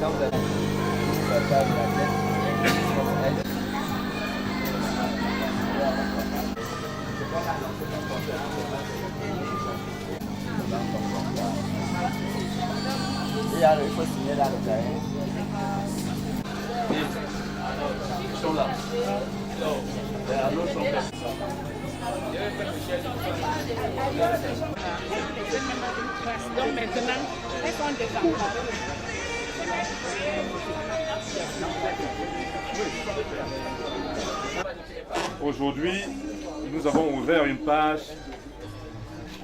Il faut signer dans le cahier. Donc maintenant, elles sont des enfants. Aujourd'hui, nous avons ouvert une page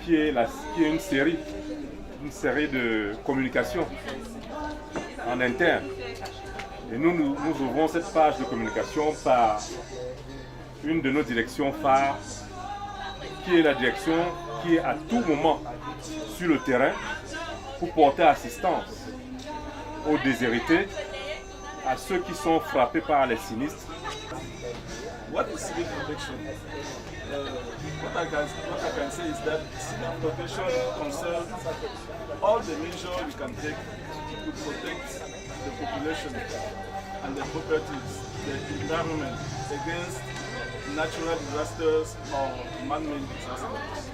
qui est une série de communication en interne. Et nous ouvrons cette page de communication par une de nos directions phares, qui est la direction qui est à tout moment sur le terrain pour porter assistance aux déshérités, à ceux qui sont frappés par les sinistres. What is civil protection? What I can say is that civil protection concerns all the measures we can take to protect the population and the properties, the environment against natural disasters or man-made disasters.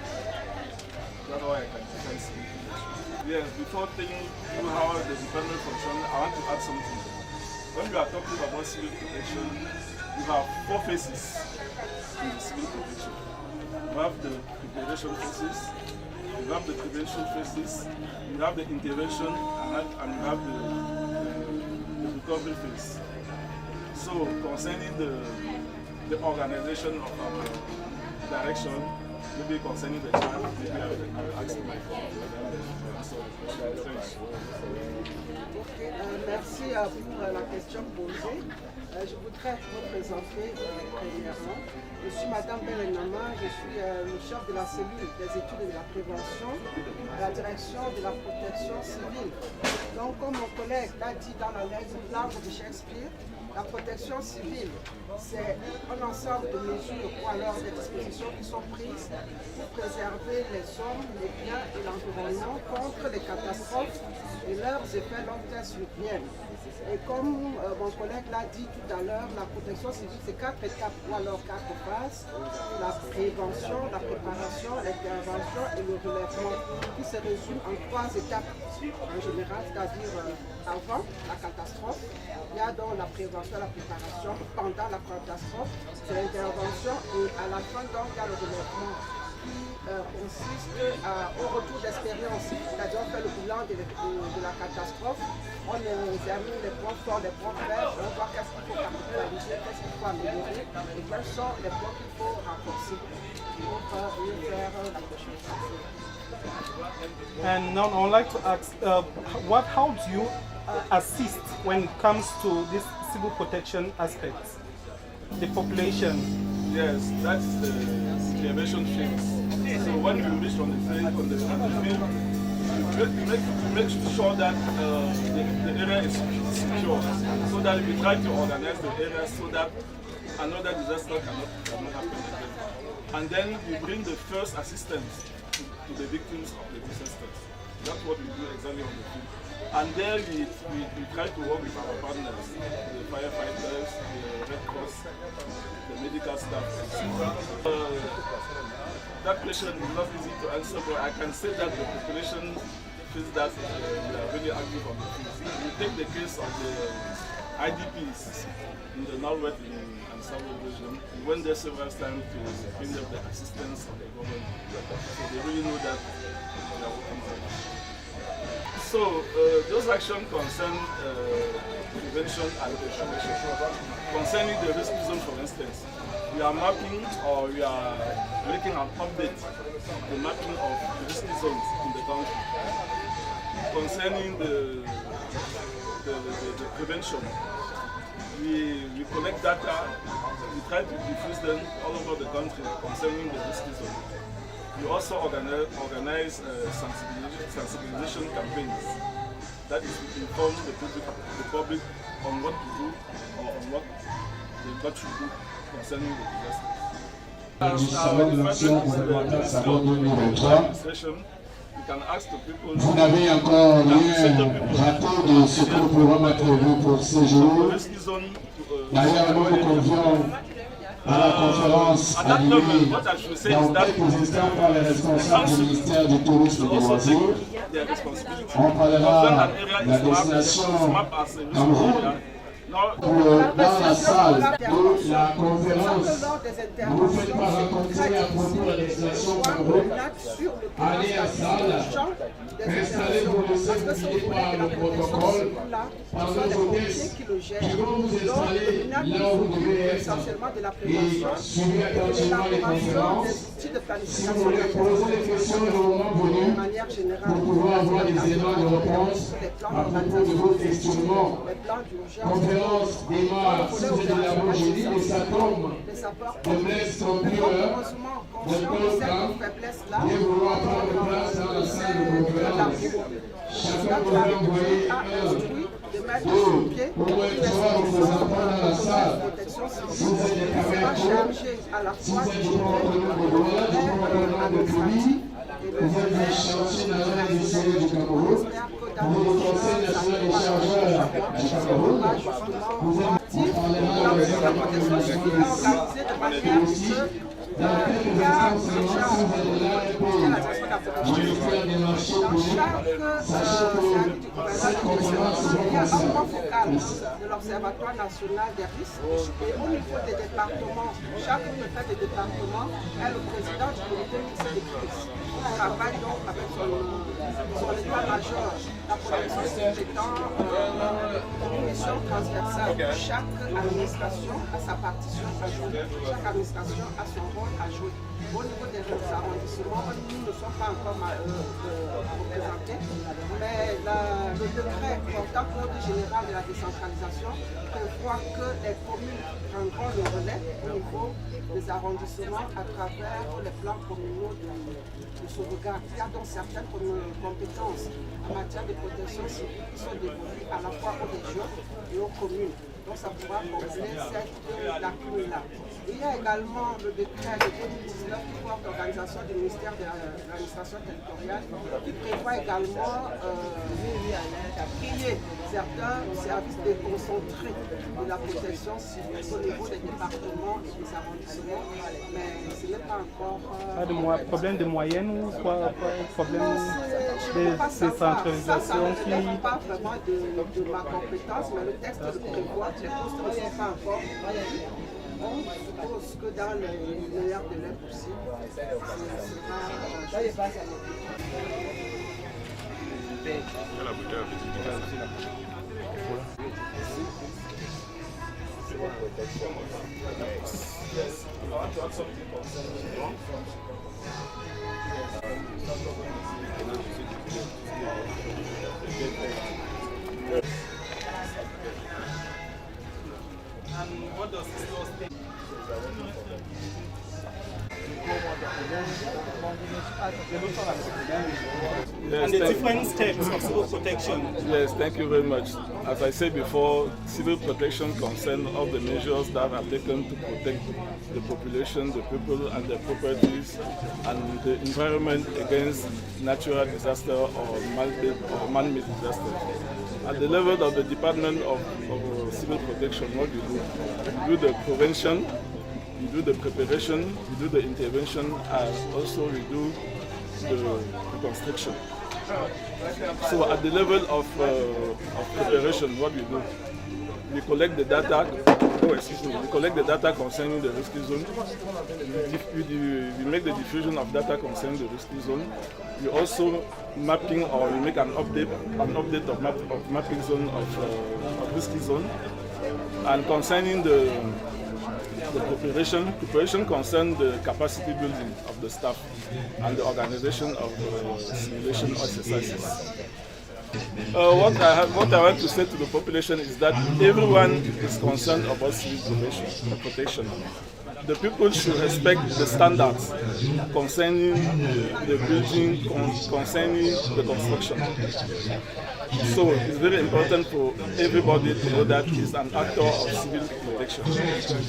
That's all I can say. Yes, before telling you how the department functions, I want to add something. When we are talking about civil protection, we have four phases in the civil protection. We have the preparation phases, we have the prevention phases, we have the intervention, and we have the recovery phase. So, concerning the organization of our direction, maybe concerning the child, maybe I will ask my Merci pour la question posée. Je voudrais vous présenter premièrement. Je suis Madame Belenama, je suis le chef de la cellule des études et de la prévention à la direction de la protection civile. Donc, comme mon collègue l'a dit dans la lettre de Shakespeare, la protection civile, c'est un ensemble de mesures ou alors des dispositions qui sont prises pour préserver les hommes, les biens et l'environnement contre les catastrophes et leurs effets long terme surviennent. Et comme mon collègue l'a dit tout à l'heure, la protection civile, c'est 4 étapes ou alors 4 phases. La prévention, la préparation, l'intervention et le relèvement, qui se résument en 3 étapes en général, c'est-à-dire avant la catastrophe. Il y a donc la prévention, la préparation, pendant la catastrophe, c'est l'intervention et à la fin donc il y a le relèvement qui consiste au retour d'expérience, c'est-à-dire on fait le bilan de la catastrophe, on examine les points forts, les points faibles, on voit qu'est-ce qu'il faut capitaliser, qu'est-ce qu'il faut améliorer et quels sont les points qu'il faut renforcer pour mieux faire la prochaine fois. And now I would like to ask, how do you assist when it comes to this civil protection aspects? The population. Yes, that's the intervention phase. So when we reach on the field, we make sure that the area is secure, so that we try to organize the area so that another disaster cannot happen again. And then we bring the first assistance to the victims of the disasters. That's what we do exactly on the field. And there we try to work with our partners, the firefighters, the Red Cross, the medical staff. That question is not easy to answer, but I can say that the population feels that we are very active on the field. We take the case of the IDPs in the Northwest and Southern region. We went there several times to bring them the assistance of the government. So they really know that we are working on it. So those actions concern prevention and preparation. Concerning the risky zone, for instance, we are mapping or we are making an update the mapping of the risky zones in the country. Concerning the prevention, we collect data, we try to diffuse them all over the country concerning the risky zone. We also organize sensibilization campaigns that is to inform the public on what to do or on what they got to do concerning the disasters. Administration you can ask the people. Vous n'avez encore rien raté de ce que le programme a prévu pour ces jours. D'ailleurs, nous vous convions à la conférence animée dans quelques instants par les responsables du ministère du Tourisme et des Loisirs. On parlera de la destination Cameroun. Dans la salle de la conférence, vous ne faites pas rencontrer à propos de la destination Cameroun. Allez à salle, installez-vous le sécurité par le protocole, par nos hôtesses qui vont vous installer là où vous devez être et suivez attentivement les conférences. Si vous voulez poser des questions au moment venu, pour pouvoir avoir des éléments de réponse à propos de vos questionnements. Conférence démarre 6h de l'avant-midi et ça tombe de Blaise Tempureur, de Colcam, et vouloir prendre place dans la salle de conférence. Chacun pourra envoyer un, deux, au moins 3 représentants dans la salle. Si vous êtes des caméras, si vous êtes du porte-nom de douane, du porte-nom de police, vous êtes des chantiers nationaux du CE du Cameroun, vous êtes le Conseil national des chargeurs du Cameroun, vous êtes parlera des organisations et aussi dans quelques instants seulement, si vous êtes de l'ARP, ministère des marchés publics, sachez que cette conférence va concerner. De l'Observatoire national des risques et au niveau des départements, chaque préfet des départements est le président du comité mixte de crise. On travaille donc avec son état-major, la protection étant une mission transversale. Chaque administration a sa partition à jouer, chaque administration a son rôle à jouer. Au niveau des arrondissements, nous ne sommes pas encore représentés, mais le décret portant l'ordre général de la décentralisation prévoit que les communes prendront le relais au niveau des arrondissements à travers les plans communaux de sauvegarde. Il y a donc certaines compétences en matière de protection civile qui sont dévolues à la fois aux régions et aux communes. Donc ça pourra combler cette lacune-là. Il y a également le décret de 2019 qui porte l'organisation du ministère de l'administration territoriale qui prévoit également qu'il y ait certains services déconcentrés de la protection civile au niveau des départements et des arrondissements, mais ce n'est pas encore... Pas de problème de moyenne ou quoi? Problème de décentralisation qui... Ça ne pas vraiment de ma compétence, mais le texte le prévoit. Les postes ne sont pas encore prévus. On suppose que dans les meilleurs délais possibles, And what does this law state? Yes, And the different steps of civil protection. Yes, thank you very much. As I said before, civil protection concerns all the measures that are taken to protect the population, the people and their properties and the environment against natural disaster or man-made disasters. At the level of the Department of Civil Protection, what we do? We do the prevention, we do the preparation, we do the intervention, and also we do the reconstruction. So at the level of preparation, what we do? We collect the data. We collect the data concerning the risky zone. We make the diffusion of data concerning the risky zone. We also mapping or we make an update of mapping zone of risky zone. And concerning the preparation concerns the capacity building of the staff and the organization of simulation exercises. What I want to say to the population is that everyone is concerned about civil protection. The people should respect the standards concerning the building, concerning the construction. So it's very important for everybody to know that he's an actor of civil protection.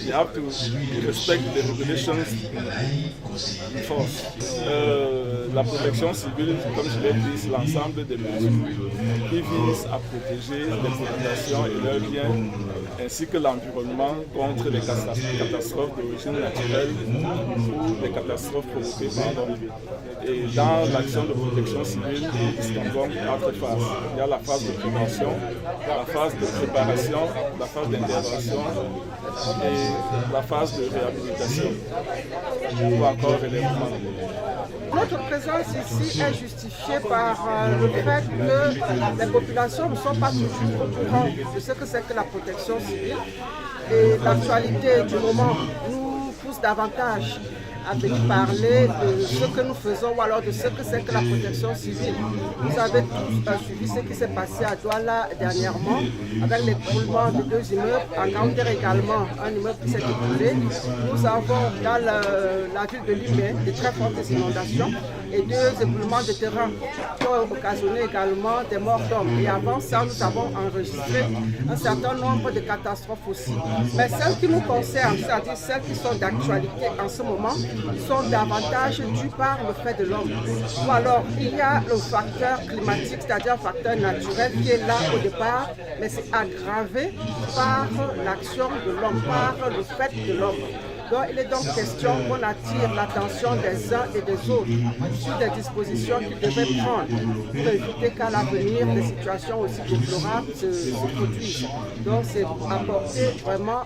You have to respect the regulations in force. La protection civile, comme je l'ai dit, c'est l'ensemble des mesures qui visent à protéger les populations et leurs biens, ainsi que l'environnement contre les catastrophes d'origine naturelle ou les catastrophes provoquées par l'homme. Et dans l'action de protection civile, nous distinguons 4 phases. Il y a la phase de prévention, la phase de préparation, la phase d'intervention et la phase de réhabilitation ou encore relèvement. Notre présence ici est justifiée par le fait que les populations ne sont pas toujours au courant de ce que c'est que la protection civile. Et l'actualité du moment nous pousse davantage à venir parler de ce que nous faisons ou alors de ce que c'est que la protection civile. Vous avez tous suivi ce qui s'est passé à Douala dernièrement avec l'écroulement de 2 immeubles, en Gaoundéré également un immeuble qui s'est écroulé. Nous avons dans la ville de Limay de très fortes inondations et 2 éboulements de terrain qui ont occasionné également des morts d'hommes. Et avant ça, nous avons enregistré un certain nombre de catastrophes aussi. Mais celles qui nous concernent, c'est-à-dire celles qui sont d'actualité en ce moment, sont davantage dues par le fait de l'homme. Ou alors, il y a le facteur climatique, c'est-à-dire un facteur naturel qui est là au départ, mais c'est aggravé par l'action de l'homme, par le fait de l'homme. Donc, il est donc question qu'on attire l'attention des uns et des autres sur des dispositions qu'ils devaient prendre pour éviter qu'à l'avenir des situations aussi déplorables se produisent. Donc, c'est apporter vraiment,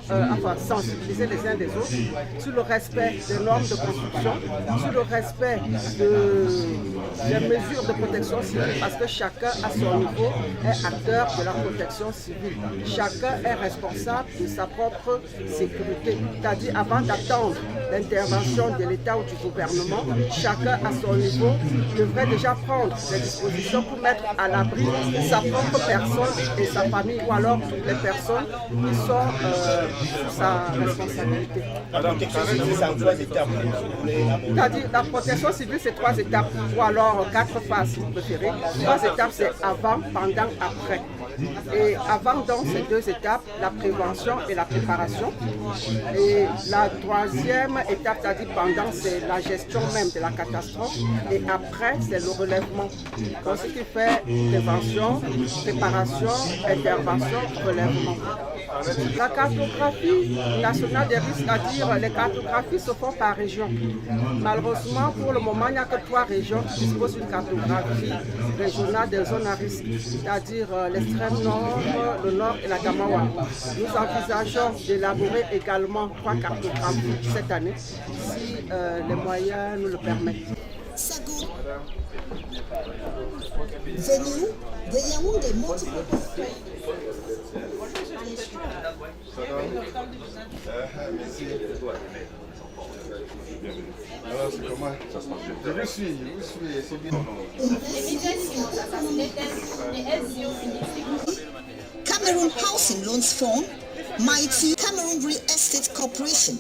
sensibiliser les uns des autres sur le respect des normes de construction, sur le respect des mesures de protection civile, parce que chacun à son niveau est acteur de la protection civile. Chacun est responsable de sa propre sécurité. C'est-à-dire, avant d'attendre l'intervention de l'État ou du gouvernement, chacun à son niveau devrait déjà prendre des dispositions pour mettre à l'abri sa propre personne et sa famille, ou alors toutes les personnes qui sont sous sa responsabilité. C'est-à-dire, la protection civile, c'est 3 étapes, ou alors 4 phases si vous préférez. 3 étapes, c'est avant, pendant, après. Et avant donc ces 2 étapes, la prévention et la préparation. Et la 3e étape, c'est-à-dire pendant, c'est la gestion même de la catastrophe. Et après, c'est le relèvement. Donc ce qui fait prévention, préparation, intervention, relèvement. La cartographie nationale des risques, c'est-à-dire les cartographies se font par région. Malheureusement, pour le moment, il n'y a que 3 régions qui disposent d'une cartographie régionale des zones à risque, c'est-à-dire l'extrême nord, le nord et la Gamawa. Nous envisageons d'élaborer également 3 cartographies cette année, si les moyens nous le permettent. Sago, venu de Yaoundé, multiple. Alors, c'est comment? Ça se passe bien. Je vous suis, c'est bien. Cameroon Housing Loans Fund, Mighty Cameroon Real Estate Corporation.